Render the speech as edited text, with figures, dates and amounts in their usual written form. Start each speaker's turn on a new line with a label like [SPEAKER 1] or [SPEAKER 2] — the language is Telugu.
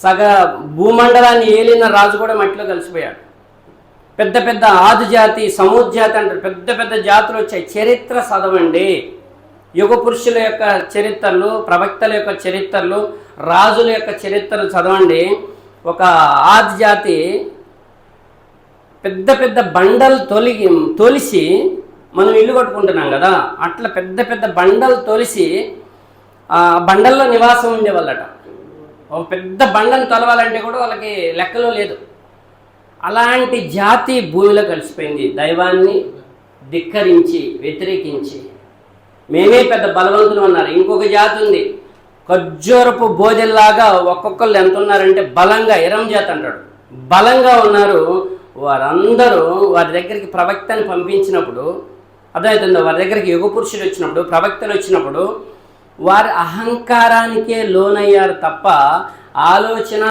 [SPEAKER 1] సగ భూమండలాన్ని ఏలిన రాజు కూడా మట్టిలో కలిసిపోయాడు. పెద్ద పెద్ద ఆది జాతి, సమూద్ జాతి అంటారు. పెద్ద పెద్ద జాతులు వచ్చాయి. చరిత్ర చదవండి. యుగ పురుషుల యొక్క చరిత్రలు, ప్రవక్తల యొక్క చరిత్రలు, రాజుల యొక్క చరిత్రలు చదవండి. ఒక ఆది జాతి పెద్ద పెద్ద బండలు తొలిసి మనం ఇల్లు కట్టుకుంటున్నాం కదా, అట్లా పెద్ద పెద్ద బండలు తొలిసి బండల్లో నివాసం ఉండేవాళ్ళట. ఒక పెద్ద బండను తొలవాలంటే కూడా వాళ్ళకి లెక్కలో లేదు. అలాంటి జాతి భూమిలో కలిసిపోయింది. దైవాన్ని ధిక్కరించి, వ్యతిరేకించి మేమే పెద్ద బలవంతులు అన్నారు. ఇంకొక జాతి ఉంది, ఖర్జూరపు బోధెల్లాగా ఒక్కొక్కళ్ళు ఎంత ఉన్నారంటే బలంగా, ఇరం జాతి అంటాడు, బలంగా ఉన్నారు. వారందరూ వారి దగ్గరికి ప్రవక్తని పంపించినప్పుడు అర్థమవుతుందో, వారి దగ్గరికి యుగ పురుషులు వచ్చినప్పుడు, ప్రవక్తలు వచ్చినప్పుడు వారి అహంకారానికే లోనయ్యారు తప్ప ఆలోచన